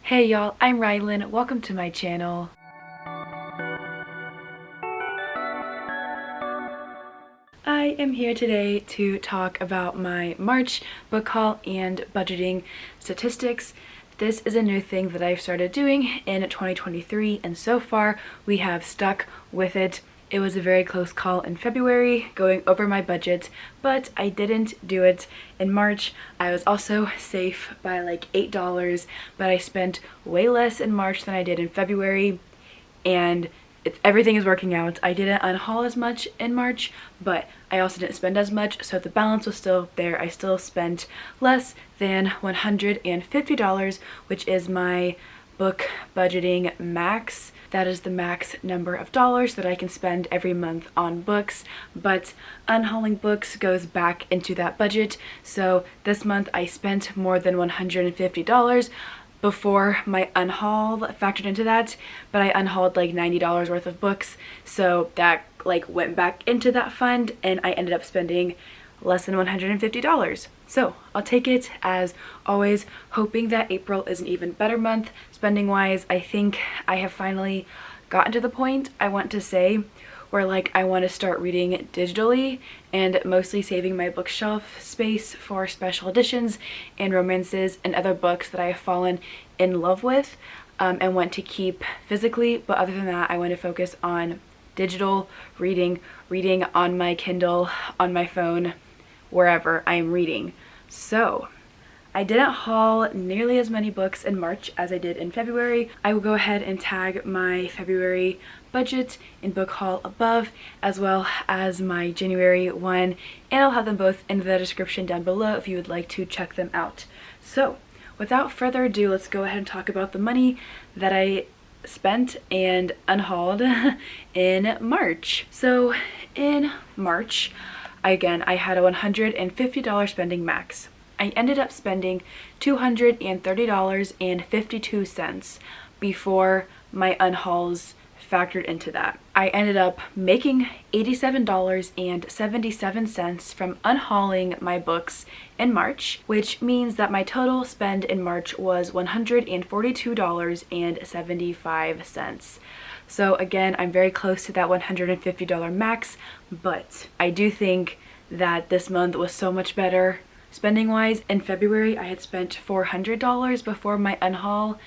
Hey y'all, I'm Rylan. Welcome to my channel. I am here today to talk about my March book haul and budgeting statistics. This is a new thing that I've started doing in 2023, and so far we have stuck with it. It was a very close call in February, going over my budget, but I didn't do it in March. I was also safe by like $8, but I spent way less in March than I did in February, and everything is working out. I didn't unhaul as much in March, but I also didn't spend as much, so the balance was still there. I still spent less than $150, which is my book budgeting max. That is the max number of dollars that I can spend every month on books, but unhauling books goes back into that budget. So this month I spent more than $150 before my unhaul factored into that, but I unhauled like $90 worth of books, so that like went back into that fund and I ended up spending less than $150. So I'll take it as always, hoping that April is an even better month spending wise. I think I have finally gotten to the point I want to say where like I want to start reading digitally and mostly saving my bookshelf space for special editions and romances and other books that I have fallen in love with and want to keep physically. But other than that, I want to focus on digital reading on my Kindle, on my phone, wherever I'm reading. So I didn't haul nearly as many books in March as I did in February. I will go ahead and tag my February budget and book haul above, as well as my January one, and I'll have them both in the description down below if you would like to check them out. So without further ado, let's go ahead and talk about the money that I spent and unhauled in March. So in March, I had a $150 spending max. I ended up spending $230.52 before my unhauls factored into that. I ended up making $87.77 from unhauling my books in March, which means that my total spend in March was $142.75. So again, I'm very close to that $150 max, but I do think that this month was so much better spending wise. In February, I had spent $400 before my unhaul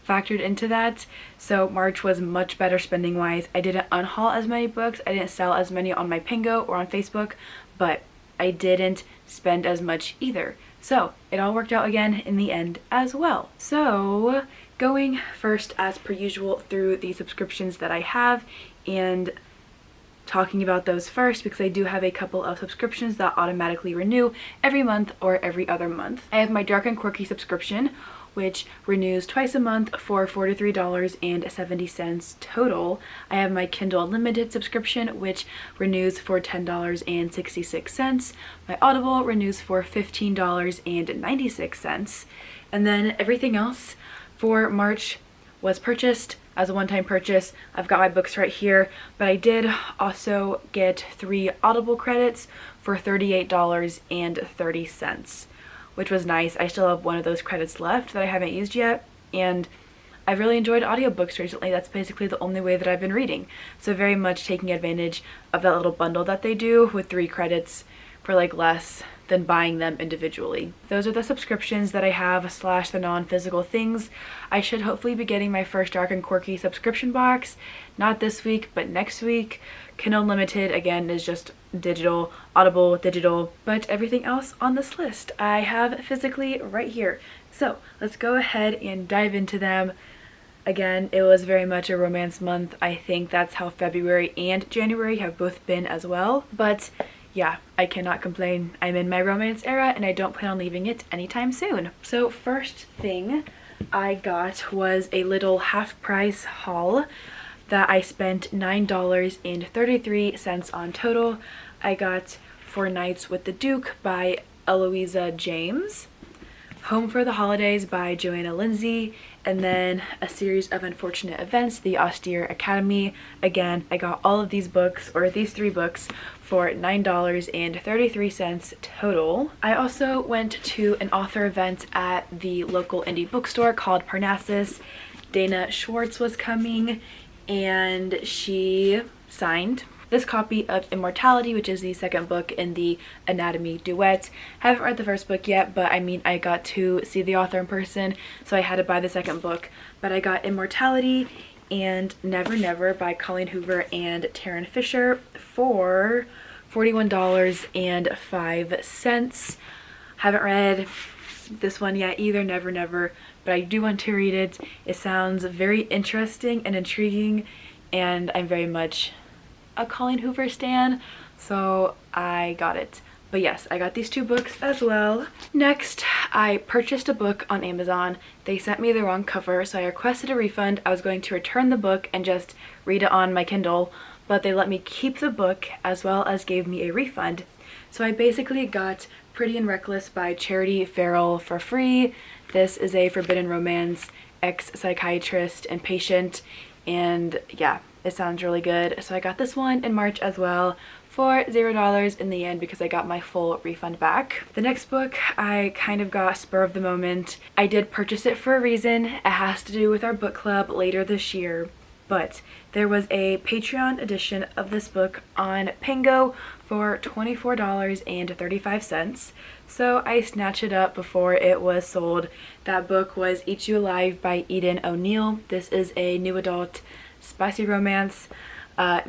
factored into that, so March was much better spending wise. I didn't unhaul as many books, I didn't sell as many on my Pingo or on Facebook, but I didn't spend as much either. So it all worked out again in the end as well. So going first as per usual through the subscriptions that I have and talking about those first, because I do have a couple of subscriptions that automatically renew every month or every other month. I have my Dark and Quirky subscription, which renews twice a month for $43.70 total. I have my Kindle Unlimited subscription, which renews for $10.66. My Audible renews for $15.96. And then everything else for March was purchased as a one-time purchase. I've got my books right here, but I did also get 3 Audible credits for $38.30. which was nice. I still have one of those credits left that I haven't used yet, and I've really enjoyed audiobooks recently. That's basically the only way that I've been reading. So very much taking advantage of that little bundle that they do with 3 credits for like less than buying them individually. Those are the subscriptions that I have / the non-physical things. I should hopefully be getting my first Dark and Quirky subscription box, not this week, but next week. Kindle Unlimited, again, is just digital, Audible, digital, but everything else on this list I have physically right here. So let's go ahead and dive into them. Again, it was very much a romance month. I think that's how February and January have both been as well, but yeah, I cannot complain. I'm in my romance era and I don't plan on leaving it anytime soon. So first thing I got was a little half price haul that I spent $9.33 on total. I got Four Nights with the Duke by Eloisa James, Home for the Holidays by Joanna Lindsay, And then A Series of Unfortunate Events, The Austere Academy. Again, I got all of these books, or these 3 books, for $9.33 total. I also went to an author event at the local indie bookstore called Parnassus. Dana Schwartz was coming and she signed this copy of Immortality, which is the second book in the Anatomy duet. Haven't read the first book yet, but I mean, I got to see the author in person, so I had to buy the second book. But I got Immortality and Never Never by Colleen Hoover and Taryn Fisher for $41.05. Haven't read this one yet either, Never Never, but I do want to read it. It sounds very interesting and intriguing, and I'm very much a Colleen Hoover stan, so I got it. But yes, I got these 2 books as well. Next, I purchased a book on Amazon. They sent me the wrong cover, so I requested a refund. I was going to return the book and just read it on my Kindle, but they let me keep the book as well as gave me a refund. So I basically got Pretty and Reckless by Charity Farrell for free. This is a forbidden romance, ex-psychiatrist and patient, and yeah, it sounds really good. So I got this one in March as well for $0 in the end because I got my full refund back. The next book I kind of got spur of the moment. I did purchase it for a reason. It has to do with our book club later this year, but there was a Patreon edition of this book on Pingo for $24.35. So I snatched it up before it was sold. That book was Eat You Alive by Eden O'Neill. This is a new adult spicy romance,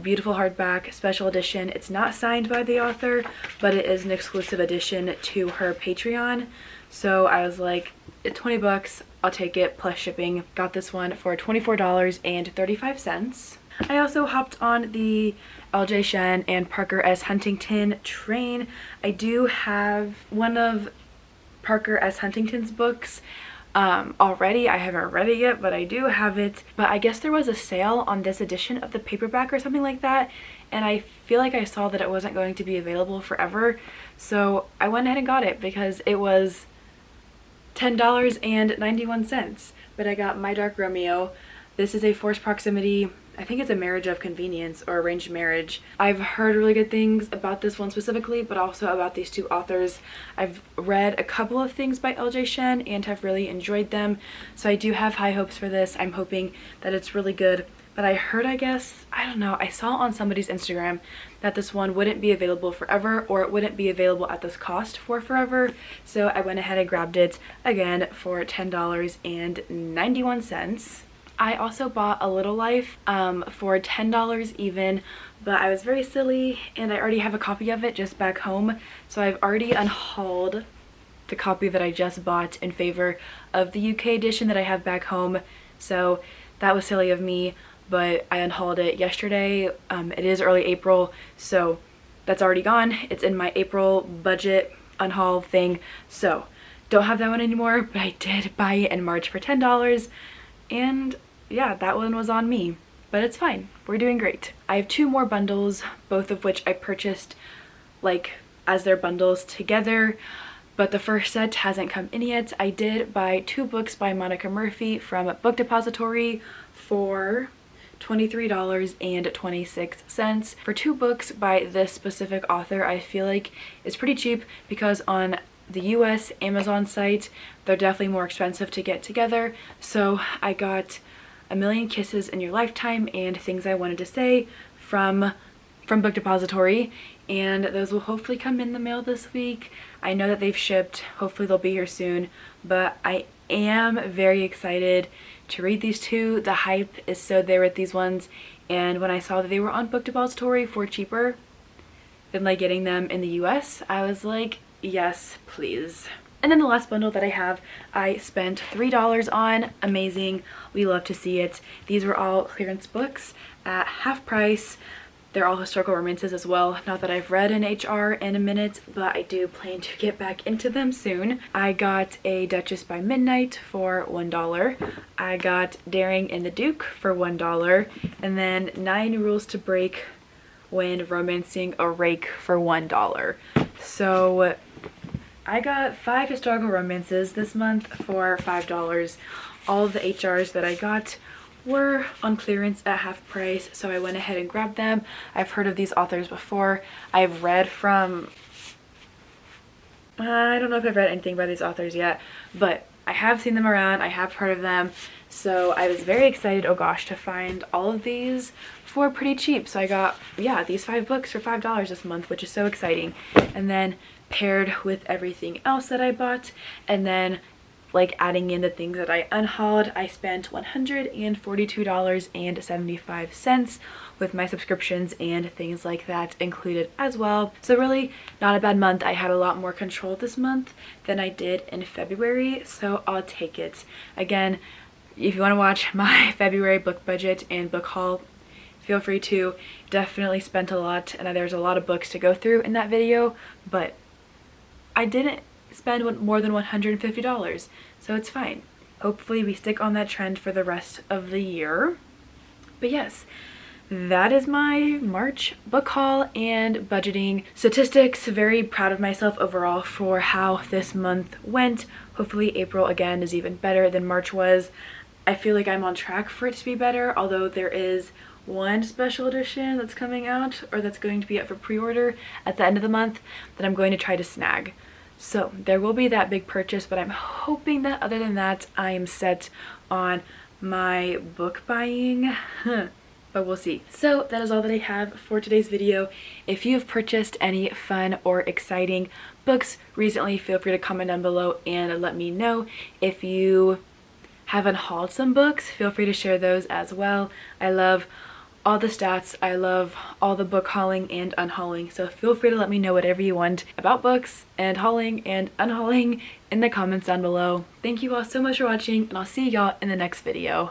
beautiful hardback, special edition. It's not signed by the author, but it is an exclusive edition to her Patreon. So I was like, it's 20 bucks, I'll take it, plus shipping. Got this one for $24.35. I also hopped on the LJ Shen and Parker S. Huntington train. I do have one of Parker S. Huntington's books already. I haven't read it yet, but I do have it. But I guess there was a sale on this edition of the paperback or something like that, and I feel like I saw that it wasn't going to be available forever, so I went ahead and got it because it was $10.91. But I got My Dark Romeo. This is a forced proximity, I think it's a marriage of convenience or arranged marriage. I've heard really good things about this one specifically, but also about these 2 authors. I've read a couple of things by LJ Shen and have really enjoyed them, so I do have high hopes for this. I'm hoping that it's really good. But I heard, I guess, I don't know, I saw on somebody's Instagram that this one wouldn't be available forever, or it wouldn't be available at this cost for forever. So I went ahead and grabbed it again for $10.91. I also bought A Little Life for $10 even, but I was very silly and I already have a copy of it just back home. So I've already unhauled the copy that I just bought in favor of the UK edition that I have back home. So that was silly of me, but I unhauled it yesterday. It is early April, so that's already gone. It's in my April budget unhaul thing, so don't have that one anymore, but I did buy it in March for $10. And yeah, that one was on me, but it's fine. We're doing great. I have 2 more bundles, both of which I purchased like as their bundles together, but the first set hasn't come in yet. I did buy 2 books by Monica Murphy from Book Depository for $23.26. For 2 books by this specific author, I feel like it's pretty cheap because on the US Amazon site, they're definitely more expensive to get together. So I got A Million Kisses in Your Lifetime and Things I Wanted to Say from Book Depository, and those will hopefully come in the mail this week. I know that they've shipped, hopefully they'll be here soon, but I am very excited to read these 2. The hype is so there with these ones, and when I saw that they were on Book Depository for cheaper than like getting them in the US, I was like, yes, please. And then the last bundle that I have, I spent $3 on. Amazing. We love to see it. These were all clearance books at half price. They're all historical romances as well. Not that I've read an HR in a minute, but I do plan to get back into them soon. I got A Duchess by Midnight for $1. I got Daring in the Duke for $1. And then 9 Rules to Break When Romancing a Rake for $1. So I got 5 historical romances this month for $5. all of the HRs that I got were on clearance at half price, so I went ahead and grabbed them. I've heard of these authors before. I've read from, I don't know if I've read anything by these authors yet, but I have seen them around, I have heard of them, so I was very excited, oh gosh, to find all of these for pretty cheap. So I got, yeah, these 5 books for $5 this month, which is so exciting. And then paired with everything else that I bought, and then like adding in the things that I unhauled, I spent $142.75 with my subscriptions and things like that included as well. So really not a bad month. I had a lot more control this month than I did in February, so I'll take it. Again, if you want to watch my February book budget and book haul, feel free to. Definitely spent a lot, and there's a lot of books to go through in that video, but I didn't spend more than $150, so it's fine. Hopefully we stick on that trend for the rest of the year. But yes, that is my March book haul and budgeting statistics. Very proud of myself overall for how this month went. Hopefully April again is even better than March was. I feel like I'm on track for it to be better, although there is one special edition that's coming out, or that's going to be up for pre-order at the end of the month, that I'm going to try to snag. So there will be that big purchase, but I'm hoping that other than that, I am set on my book buying. But we'll see. So that is all that I have for today's video. If you've purchased any fun or exciting books recently, feel free to comment down below and let me know. If you haven't hauled some books, feel free to share those as well. I love all the stats. I love all the book hauling and unhauling, so feel free to let me know whatever you want about books and hauling and unhauling in the comments down below. Thank you all so much for watching, and I'll see y'all in the next video.